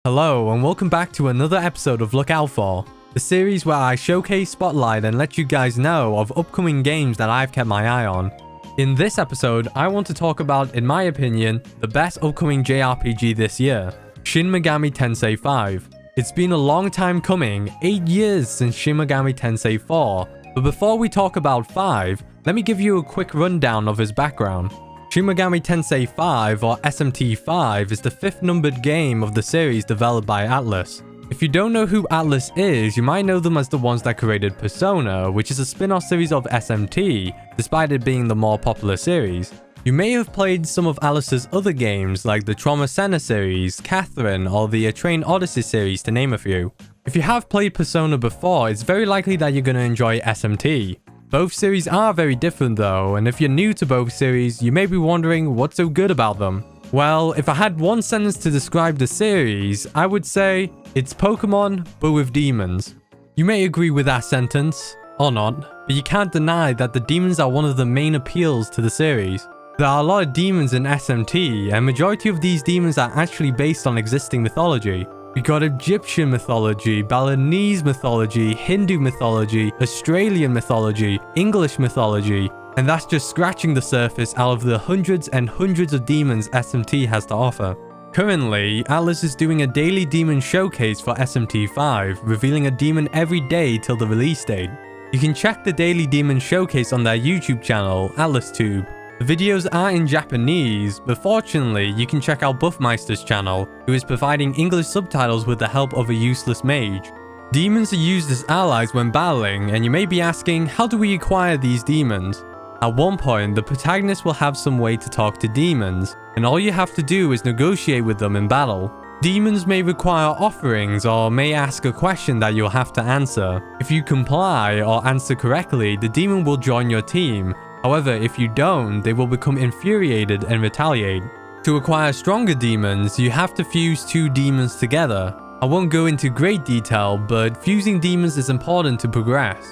Hello and welcome back to another episode of Look Out For, the series where I showcase, spotlight and let you guys know of upcoming games that I've kept my eye on. In this episode, I want to talk about, in my opinion, the best upcoming JRPG this year, Shin Megami Tensei V. It's been a long time coming, 8 years since Shin Megami Tensei IV, but before we talk about 5, let me give you a quick rundown of his background. Shin Megami Tensei V, or SMTV, is the 5th numbered game of the series developed by Atlus. If you don't know who Atlus is, you might know them as the ones that created Persona, which is a spin-off series of SMT, despite it being the more popular series. You may have played some of Atlus's other games like the Trauma Center series, Catherine, or the A Train Odyssey series to name a few. If you have played Persona before, it's very likely that you're going to enjoy SMT. Both series are very different though, and if you're new to both series, you may be wondering what's so good about them. Well, if I had one sentence to describe the series, I would say it's Pokemon, but with demons. You may agree with that sentence, or not, but you can't deny that the demons are one of the main appeals to the series. There are a lot of demons in SMT, and majority of these demons are actually based on existing mythology. We got Egyptian mythology, Balinese mythology, Hindu mythology, Australian mythology, English mythology, and that's just scratching the surface out of the hundreds and hundreds of demons SMT has to offer. Currently, Atlus is doing a daily demon showcase for SMT5, revealing a demon every day till the release date. You can check the daily demon showcase on their YouTube channel, AtlasTube. The videos are in Japanese, but fortunately, you can check out Buffmeister's channel, who is providing English subtitles with the help of a useless mage. Demons are used as allies when battling, and you may be asking, how do we acquire these demons? At one point, the protagonist will have some way to talk to demons, and all you have to do is negotiate with them in battle. Demons may require offerings or may ask a question that you'll have to answer. If you comply or answer correctly, the demon will join your team. However, if you don't, they will become infuriated and retaliate. To acquire stronger demons, you have to fuse 2 demons together. I won't go into great detail, but fusing demons is important to progress.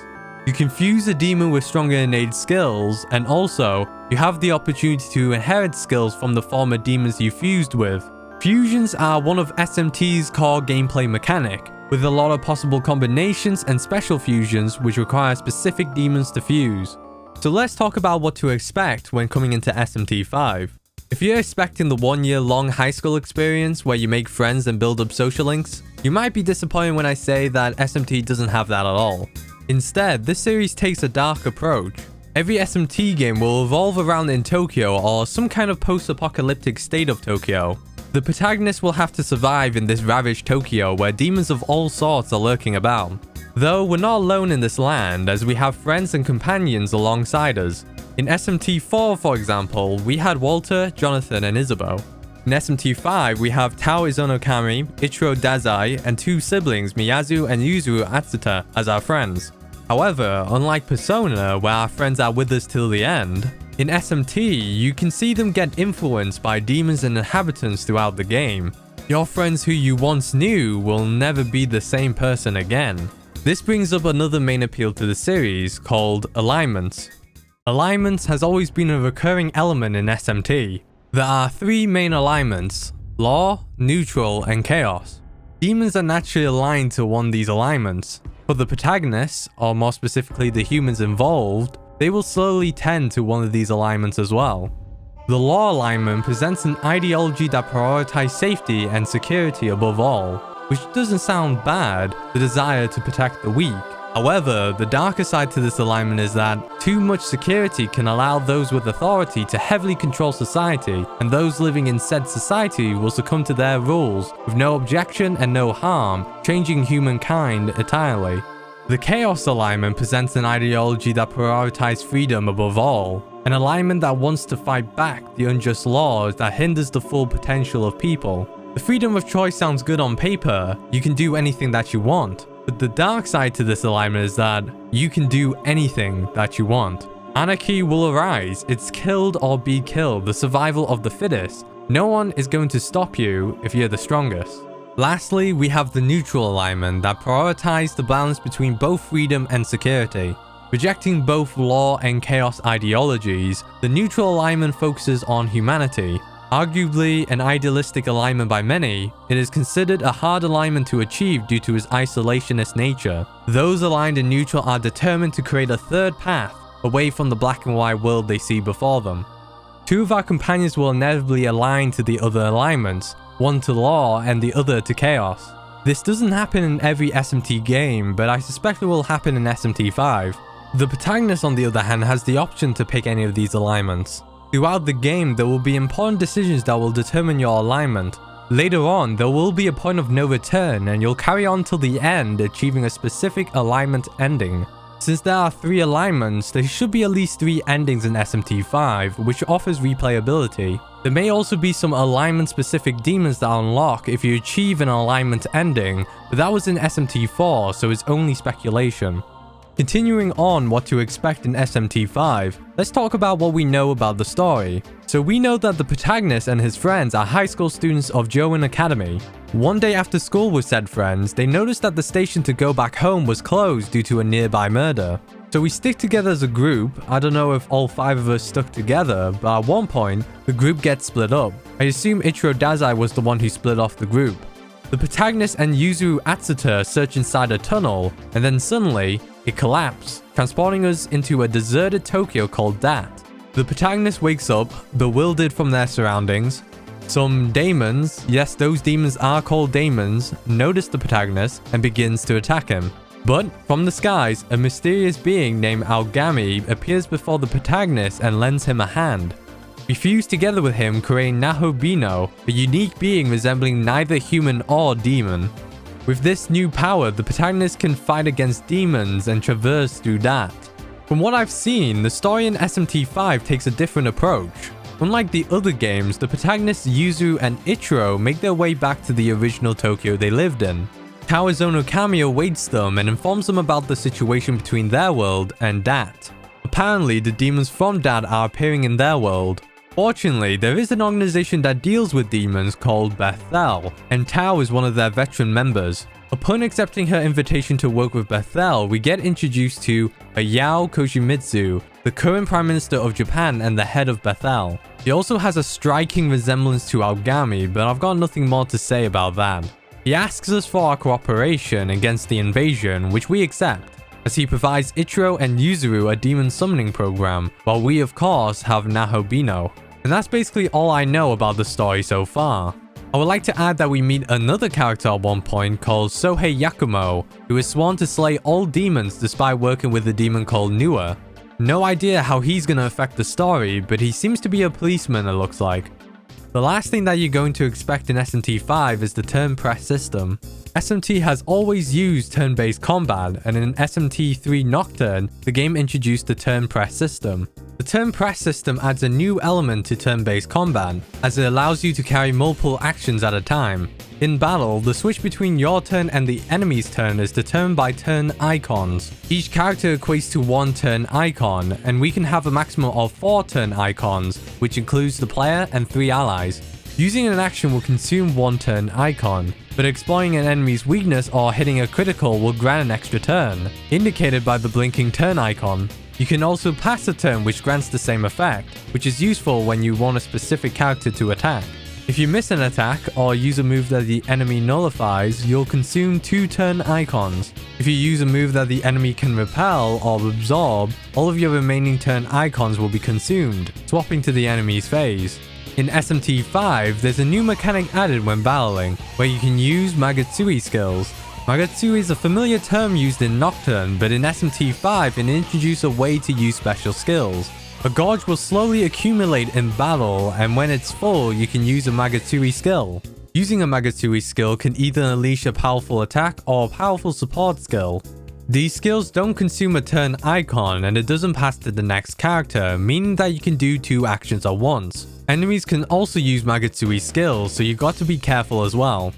You can fuse a demon with stronger innate skills, and also, you have the opportunity to inherit skills from the former demons you fused with. Fusions are one of SMT's core gameplay mechanic, with a lot of possible combinations and special fusions which require specific demons to fuse. So let's talk about what to expect when coming into SMT5. If you're expecting the 1-year-long high school experience where you make friends and build up social links, you might be disappointed when I say that SMT doesn't have that at all. Instead, this series takes a dark approach. Every SMT game will evolve around in Tokyo or some kind of post-apocalyptic state of Tokyo. The protagonist will have to survive in this ravaged Tokyo where demons of all sorts are lurking about. Though we're not alone in this land, as we have friends and companions alongside us. In SMT4, for example, we had Walter, Jonathan, and Isabeau. In SMT5, we have Tao Izunokami, Ichiro Dazai, and 2 siblings, Miyazu and Yuzuru Atsuta, as our friends. However, unlike Persona, where our friends are with us till the end, in SMT, you can see them get influenced by demons and inhabitants throughout the game. Your friends who you once knew will never be the same person again. This brings up another main appeal to the series, called alignments. Alignments has always been a recurring element in SMT. There are 3 main alignments: law, neutral, and chaos. Demons are naturally aligned to one of these alignments. For the protagonists, or more specifically the humans involved, they will slowly tend to one of these alignments as well. The law alignment presents an ideology that prioritizes safety and security above all, which doesn't sound bad, the desire to protect the weak. However, the darker side to this alignment is that too much security can allow those with authority to heavily control society, and those living in said society will succumb to their rules, with no objection and no harm, changing humankind entirely. The chaos alignment presents an ideology that prioritizes freedom above all, an alignment that wants to fight back the unjust laws that hinders the full potential of people. The freedom of choice sounds good on paper, you can do anything that you want, but the dark side to this alignment is that you can do anything that you want. Anarchy will arise, it's killed or be killed, the survival of the fittest. No one is going to stop you if you're the strongest. Lastly, we have the neutral alignment that prioritizes the balance between both freedom and security. Rejecting both law and chaos ideologies, the neutral alignment focuses on humanity. Arguably an idealistic alignment by many, it is considered a hard alignment to achieve due to its isolationist nature. Those aligned in neutral are determined to create a third path away from the black and white world they see before them. Two of our companions will inevitably align to the other alignments, one to law and the other to chaos. This doesn't happen in every SMT game, but I suspect it will happen in SMT5. The protagonist, on the other hand, has the option to pick any of these alignments. Throughout the game, there will be important decisions that will determine your alignment. Later on, there will be a point of no return, and you'll carry on till the end, achieving a specific alignment ending. Since there are 3 alignments, there should be at least 3 endings in SMT5, which offers replayability. There may also be some alignment-specific demons that unlock if you achieve an alignment ending, but that was in SMT4, so it's only speculation. Continuing on what to expect in SMT5, let's talk about what we know about the story. So we know that the protagonist and his friends are high school students of Joan Academy. One day after school with said friends, they noticed that the station to go back home was closed due to a nearby murder. So we stick together as a group. I don't know if all 5 of us stuck together, but at one point, the group gets split up. I assume Ichiro Dazai was the one who split off the group. The protagonist and Yuzuru Atsuta search inside a tunnel, and then suddenly, it collapsed, transporting us into a deserted Tokyo called Dat. The protagonist wakes up, bewildered from their surroundings. Some daemons, yes, those demons are called daemons, notice the protagonist and begins to attack him. But from the skies, a mysterious being named Aogami appears before the protagonist and lends him a hand. We fuse together with him, creating Nahobino, a unique being resembling neither human or demon. With this new power, the protagonist can fight against demons and traverse through that. From what I've seen, the story in SMT5 takes a different approach. Unlike the other games, the protagonists Yuzuru and Ichiro make their way back to the original Tokyo they lived in. Kawazono Kami awaits them and informs them about the situation between their world and Dat. Apparently, the demons from Dat are appearing in their world. Fortunately, there is an organization that deals with demons called Bethel, and Tao is one of their veteran members. Upon accepting her invitation to work with Bethel, we get introduced to Hayao Koshimitsu, the current Prime Minister of Japan and the head of Bethel. He also has a striking resemblance to Aogami, but I've got nothing more to say about that. He asks us for our cooperation against the invasion, which we accept, as he provides Ichiro and Yuzuru a demon summoning program, while we of course have Nahobino. And that's basically all I know about the story so far. I would like to add that we meet another character at one point called Sohei Yakumo, who is sworn to slay all demons despite working with a demon called Nua. No idea how he's gonna affect the story, but he seems to be a policeman it looks like. The last thing that you're going to expect in SMT5 is the turn press system. SMT has always used turn-based combat, and in SMT3 Nocturne, the game introduced the turn press system. The turn press system adds a new element to turn-based combat, as it allows you to carry multiple actions at a time. In battle, the switch between your turn and the enemy's turn is determined by turn icons. Each character equates to 1 turn icon, and we can have a maximum of 4 turn icons, which includes the player and 3 allies. Using an action will consume 1 turn icon, but exploiting an enemy's weakness or hitting a critical will grant an extra turn, indicated by the blinking turn icon. You can also pass a turn which grants the same effect, which is useful when you want a specific character to attack. If you miss an attack or use a move that the enemy nullifies, you'll consume 2 turn icons. If you use a move that the enemy can repel or absorb, all of your remaining turn icons will be consumed, swapping to the enemy's phase. In SMT5, there's a new mechanic added when battling, where you can use Magatsui skills. Magatsui is a familiar term used in Nocturne, but in SMT5 it introduced a way to use special skills. A gauge will slowly accumulate in battle, and when it's full, you can use a Magatsui skill. Using a Magatsui skill can either unleash a powerful attack or a powerful support skill. These skills don't consume a turn icon, and it doesn't pass to the next character, meaning that you can do 2 actions at once. Enemies can also use Magatsui skills, so you've got to be careful as well.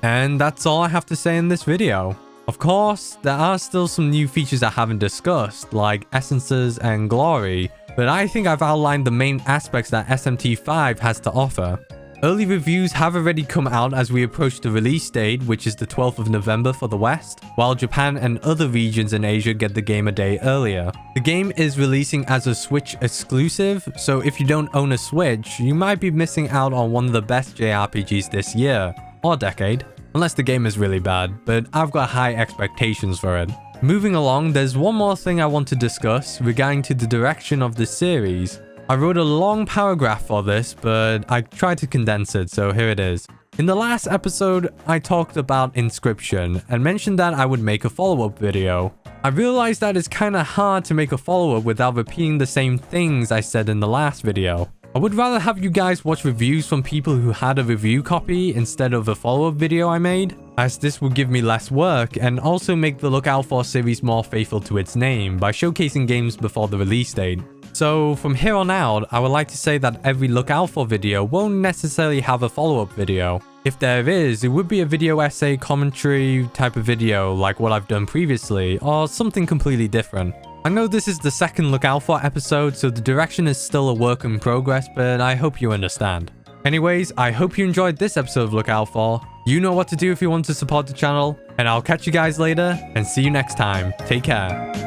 And that's all I have to say in this video. Of course, there are still some new features I haven't discussed, like essences and glory, but I think I've outlined the main aspects that SMT5 has to offer. Early reviews have already come out as we approach the release date, which is the 12th of November for the West, while Japan and other regions in Asia get the game a day earlier. The game is releasing as a Switch exclusive, so if you don't own a Switch, you might be missing out on one of the best JRPGs this year, or decade, unless the game is really bad, but I've got high expectations for it. Moving along, there's one more thing I want to discuss regarding to the direction of the series. I wrote a long paragraph for this, but I tried to condense it, so here it is. In the last episode, I talked about Inscription and mentioned that I would make a follow-up video. I realized that it's kinda hard to make a follow-up without repeating the same things I said in the last video. I would rather have you guys watch reviews from people who had a review copy instead of a follow-up video I made, as this would give me less work and also make the Look Out For series more faithful to its name by showcasing games before the release date. So from here on out, I would like to say that every Look Out For video won't necessarily have a follow-up video. If there is, it would be a video essay commentary type of video like what I've done previously, or something completely different. I know this is the second Look Out For episode, so the direction is still a work in progress, but I hope you understand. Anyways, I hope you enjoyed this episode of Look Out For. You know what to do if you want to support the channel, and I'll catch you guys later, and see you next time. Take care.